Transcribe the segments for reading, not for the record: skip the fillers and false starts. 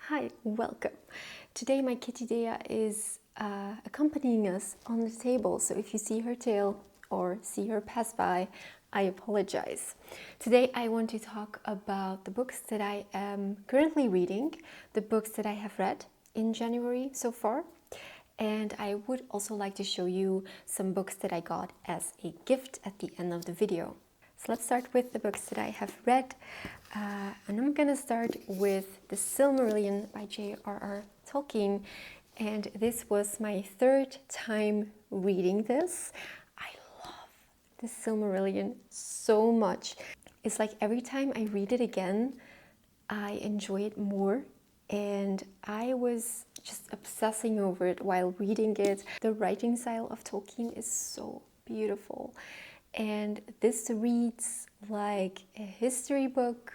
Hi, welcome. Today my kitty Dea is accompanying us on the table, so if you see her tail or see her pass by, I apologize. Today I want to talk about the books that I am currently reading, the books that I have read in January so far, and I would also like to show you some books that I got as a gift at the end of the video. So let's start with the books that I have read. And I'm gonna start with The Silmarillion by J.R.R. Tolkien. And this was my third time reading this. I love The Silmarillion so much. It's like every time I read it again, I enjoy it more. And I was just obsessing over it while reading it. The writing style of Tolkien is so beautiful. And this reads like a history book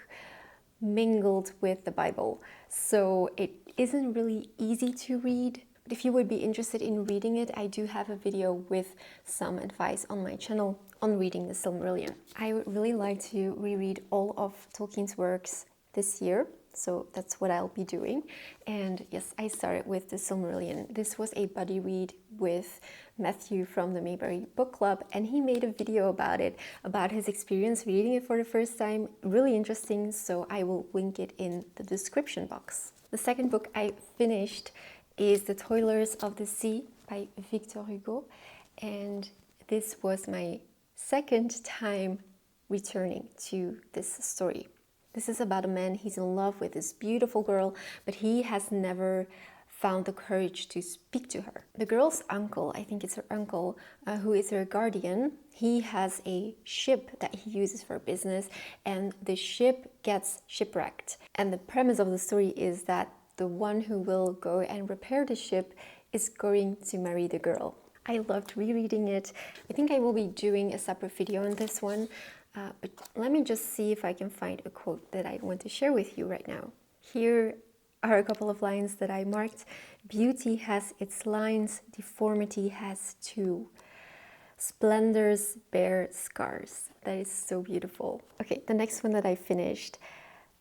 mingled with the Bible. So it isn't really easy to read. But if you would be interested in reading it, I do have a video with some advice on my channel on reading the Silmarillion. I would really like to reread all of Tolkien's works this year. So that's what I'll be doing. And yes, I started with the Silmarillion. This was a buddy read with Matthew from the Mayberry Book Club, and he made a video about it, about his experience reading it for the first time. Really interesting, so I will link it in the description box. The second book I finished is The Toilers of the Sea by Victor Hugo, and this was my second time returning to this story. This is about a man, he's in love with this beautiful girl, but he has never found the courage to speak to her. The girl's uncle, I think it's her uncle, who is her guardian, he has a ship that he uses for business, and the ship gets shipwrecked. And the premise of the story is that the one who will go and repair the ship is going to marry the girl. I loved rereading it. I think I will be doing a separate video on this one. But let me just see if I can find a quote that I want to share with you right now. Here are a couple of lines that I marked. Beauty has its lines, deformity has too. Splendors bear scars. That is so beautiful. Okay, the next one that I finished,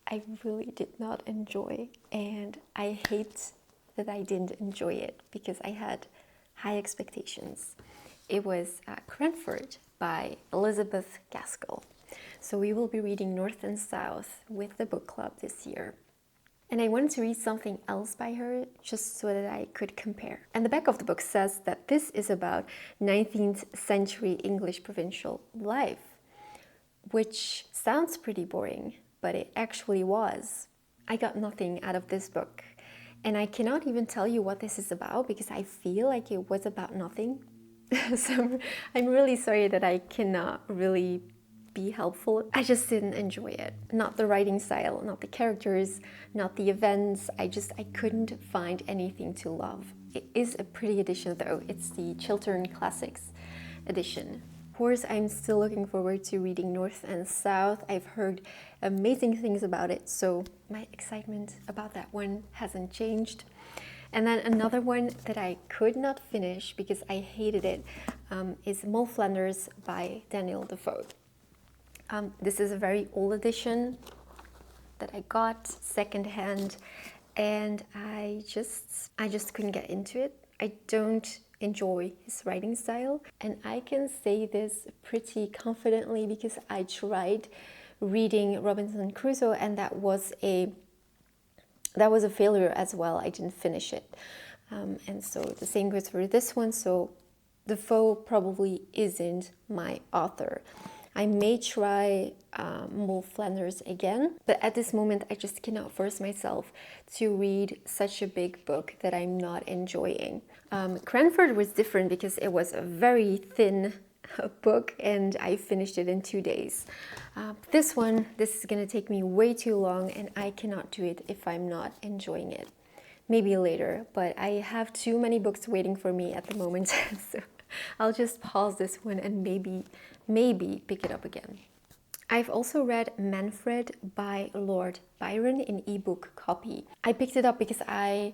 I really did not enjoy, and I hate that I didn't enjoy it because I had high expectations. It was Cranford by Elizabeth Gaskell. So we will be reading North and South with the book club this year. And I wanted to read something else by her just so that I could compare. And the back of the book says that this is about 19th century English provincial life, which sounds pretty boring, but it actually was. I got nothing out of this book. And I cannot even tell you what this is about because I feel like it was about nothing. So I'm really sorry that I cannot really be helpful. I just didn't enjoy it. Not the writing style, not the characters, not the events. I couldn't find anything to love. It is a pretty edition though. It's the Chiltern Classics edition. Of course, I'm still looking forward to reading North and South. I've heard amazing things about it, so my excitement about that one hasn't changed. And then another one that I could not finish because I hated it is Moll Flanders by Daniel Defoe. This is a very old edition that I got secondhand, and I just couldn't get into it. I don't enjoy his writing style, and I can say this pretty confidently because I tried reading Robinson Crusoe, and that was a failure as well. I didn't finish it. And so the same goes for this one. So Defoe probably isn't my author. I may try Moll Flanders again, but at this moment I just cannot force myself to read such a big book that I'm not enjoying. Cranford was different because it was a very thin book and I finished it in 2 days. This is going to take me way too long and I cannot do it if I'm not enjoying it. Maybe later, but I have too many books waiting for me at the moment, so I'll just pause this one and maybe pick it up again. I've also read Manfred by Lord Byron in ebook copy. I picked it up because I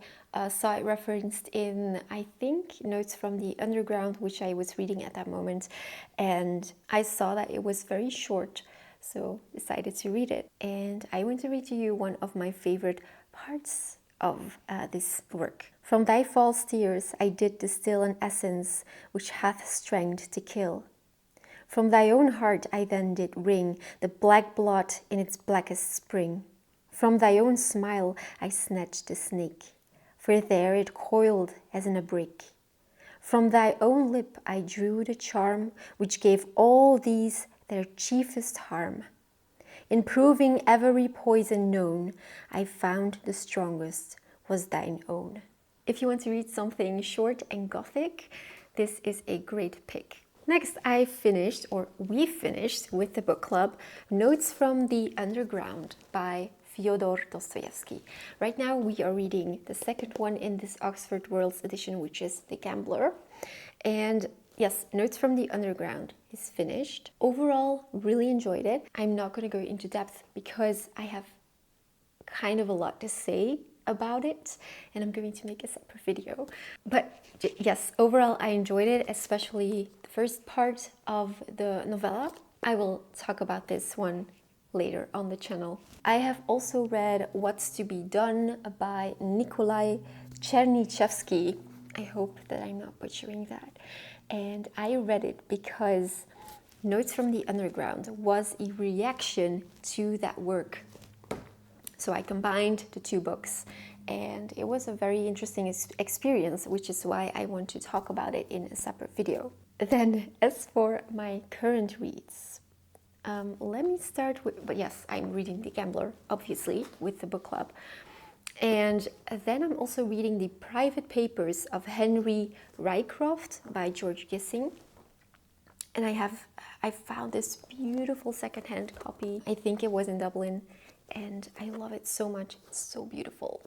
saw it referenced in, I think, Notes from the Underground, which I was reading at that moment, and I saw that it was very short, so decided to read it. And I want to read to you one of my favorite parts of this work. From thy false tears I did distill an essence which hath strength to kill. From thy own heart I then did wring the black blood in its blackest spring. From thy own smile I snatched the snake, for there it coiled as in a brick. From thy own lip I drew the charm which gave all these their chiefest harm. In proving every poison known, I found the strongest was thine own. If you want to read something short and gothic, this is a great pick. Next, we finished with the book club, Notes from the Underground by Fyodor Dostoevsky. Right now we are reading the second one in this Oxford World's edition, which is The Gambler. And yes, Notes from the Underground is finished. Overall, really enjoyed it. I'm not going to go into depth because I have kind of a lot to say about it, and I'm going to make a separate video. But yes, overall I enjoyed it, especially the first part of the novella. I will talk about this one later on the channel. I have also read What's to Be Done by Nikolai Chernyshevsky. I hope that I'm not butchering that. And I read it because Notes from the Underground was a reaction to that work. So I combined the two books, and it was a very interesting experience, which is why I want to talk about it in a separate video. Then, as for my current reads, let me start with, but yes, I'm reading The Gambler, obviously, with the book club. And then I'm also reading the Private Papers of Henry Rycroft by George Gissing. And I found this beautiful secondhand copy. I think it was in Dublin, and I love it so much. It's so beautiful.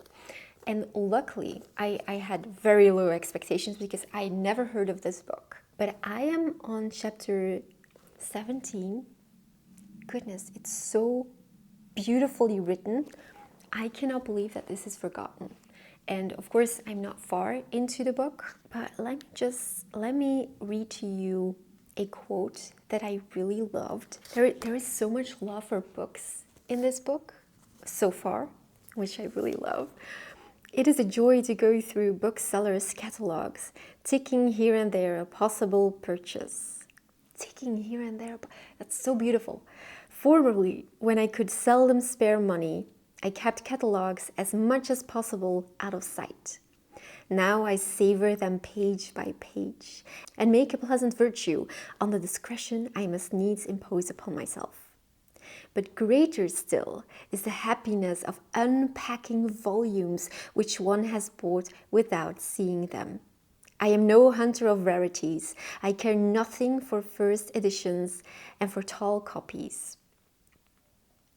And luckily, I had very low expectations because I never heard of this book. But I am on chapter 17. Goodness, it's so beautifully written. I cannot believe that this is forgotten. And of course, I'm not far into the book, but let me read to you a quote that I really loved. There is so much love for books in this book so far, which I really love. It is a joy to go through booksellers' catalogs, ticking here and there a possible purchase. Ticking here and there, that's so beautiful. Formerly, when I could seldom spare money, I kept catalogs as much as possible out of sight. Now I savor them page by page and make a pleasant virtue on the discretion I must needs impose upon myself. But greater still is the happiness of unpacking volumes which one has bought without seeing them. I am no hunter of rarities. I care nothing for first editions and for tall copies.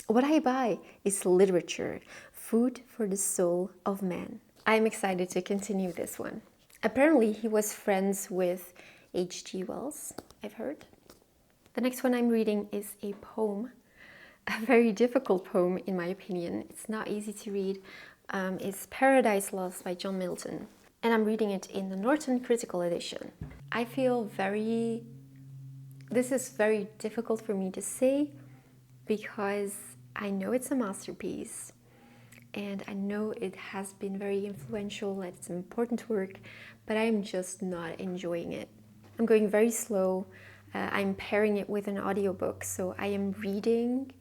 What I buy is literature, food for the soul of man. I'm excited to continue this one. Apparently, he was friends with H.G. Wells, I've heard. The next one I'm reading is a poem, a very difficult poem in my opinion. It's not easy to read. It's Paradise Lost by John Milton, and I'm reading it in the Norton Critical Edition. I feel this is very difficult for me to say because I know it's a masterpiece. And I know it has been very influential, it's an important work, but I'm just not enjoying it. I'm going very slow. I'm pairing it with an audiobook, so I am reading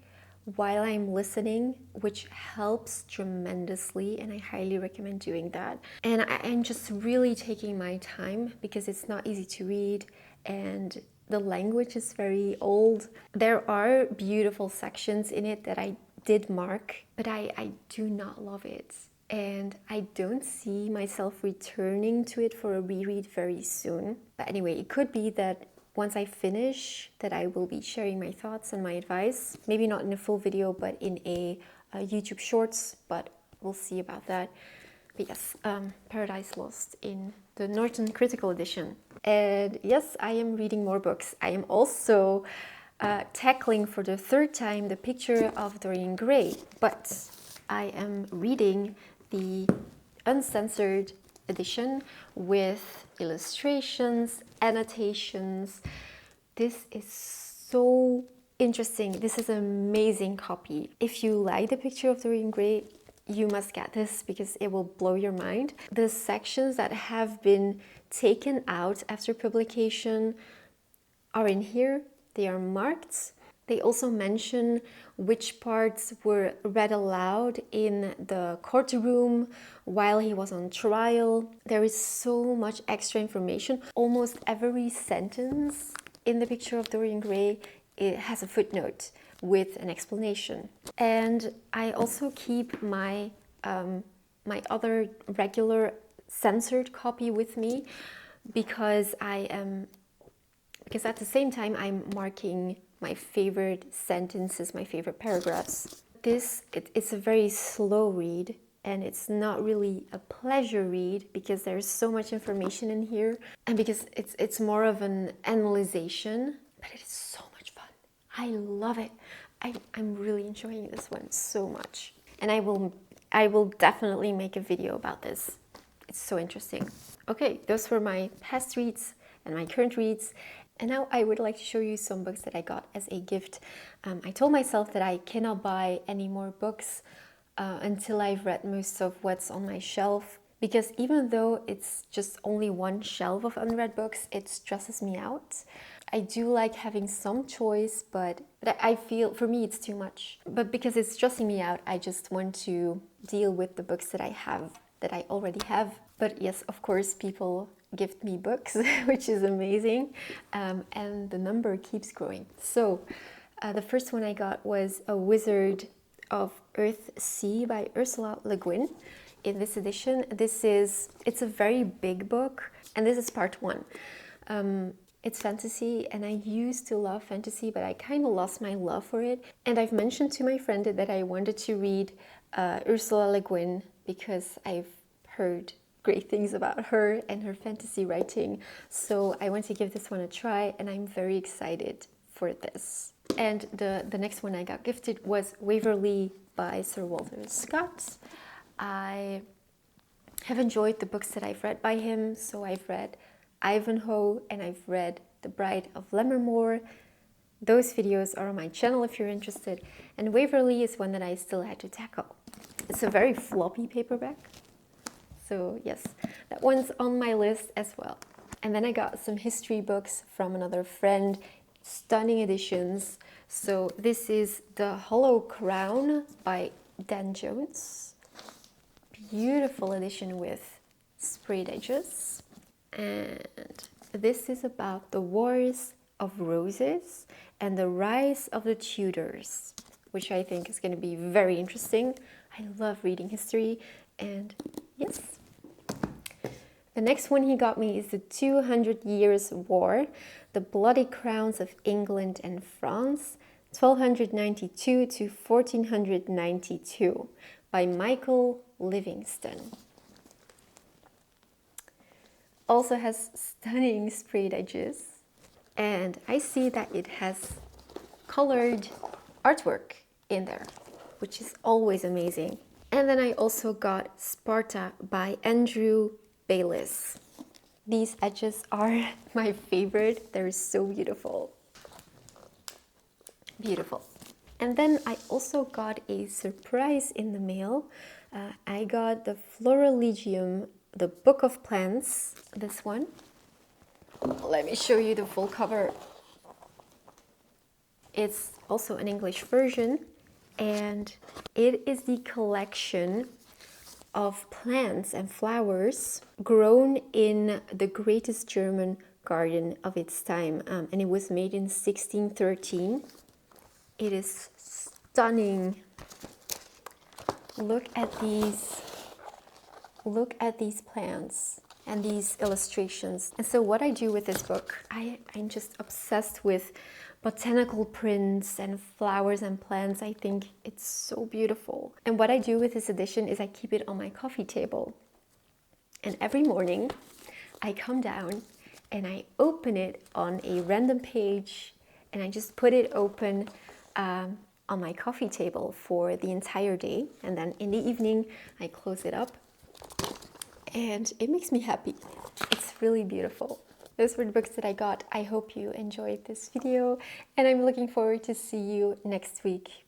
while I'm listening, which helps tremendously, and I highly recommend doing that. And I'm just really taking my time because it's not easy to read, and the language is very old. There are beautiful sections in it that I did mark, but I do not love it. And I don't see myself returning to it for a reread very soon. But anyway, it could be that once I finish, that I will be sharing my thoughts and my advice. Maybe not in a full video, but in a YouTube Shorts, but we'll see about that. But yes, Paradise Lost in the Norton Critical Edition. And yes, I am reading more books. I am also tackling for the third time The Picture of Dorian Gray, but I am reading the uncensored edition with illustrations, annotations. This is so interesting. This is an amazing copy. If you like The Picture of Dorian Gray, you must get this because it will blow your mind. The sections that have been taken out after publication are in here. They are marked. They also mention which parts were read aloud in the courtroom while he was on trial. There is so much extra information. Almost every sentence in The Picture of Dorian Gray, it has a footnote with an explanation. And I also keep my my other regular censored copy with me because because at the same time I'm marking my favorite sentences, my favorite paragraphs. It's a very slow read, and it's not really a pleasure read because there's so much information in here, and because it's more of an analyzation, but it is so much fun. I love it. I'm really enjoying this one so much, and I will definitely make a video about this. It's so interesting. Okay, those were my past reads and my current reads. And now I would like to show you some books that I got as a gift. I told myself that I cannot buy any more books until I've read most of what's on my shelf, because even though it's just only one shelf of unread books, it stresses me out. I do like having some choice, but I feel for me it's too much. But because it's stressing me out, I just want to deal with the books that I have, that I already have. But yes, of course, people gift me books, which is amazing, and the number keeps growing. So the first one I got was A Wizard of Earthsea by Ursula Le Guin. In this edition, it's a very big book, and this is part one. It's fantasy, and I used to love fantasy, but I kind of lost my love for it. And I've mentioned to my friend that I wanted to read Ursula Le Guin because I've heard great things about her and her fantasy writing. So I want to give this one a try, and I'm very excited for this. And the next one I got gifted was Waverley by Sir Walter Scott. I have enjoyed the books that I've read by him. So I've read Ivanhoe and I've read The Bride of Lammermoor. Those videos are on my channel if you're interested. And Waverley is one that I still had to tackle. It's a very floppy paperback. So yes, that one's on my list as well. And then I got some history books from another friend, stunning editions. So this is The Hollow Crown by Dan Jones. Beautiful edition with sprayed edges. And this is about the Wars of Roses and the rise of the Tudors, which I think is going to be very interesting. I love reading history, and yes. The next one he got me is The 200 Years' War, The Bloody Crowns of England and France, 1292 to 1492, by Michael Livingston. Also has stunning sprayed edges, and I see that it has colored artwork in there, which is always amazing. And then I also got Sparta by Andrew Baylis. These edges are my favorite. They're so beautiful. Beautiful. And then I also got a surprise in the mail. I got the Florilegium, the Book of Plants, this one. Let me show you the full cover. It's also an English version, and it is the collection of plants and flowers grown in the greatest German garden of its time, and it was made in 1613. It is stunning. Look at these plants and these illustrations. And so what I do with this book, I'm just obsessed with botanical prints and flowers and plants. I think it's so beautiful. And what I do with this edition is I keep it on my coffee table. And every morning I come down and I open it on a random page, and I just put it open on my coffee table for the entire day. And then in the evening I close it up, and it makes me happy. It's really beautiful. Those were the books that I got. I hope you enjoyed this video, and I'm looking forward to see you next week.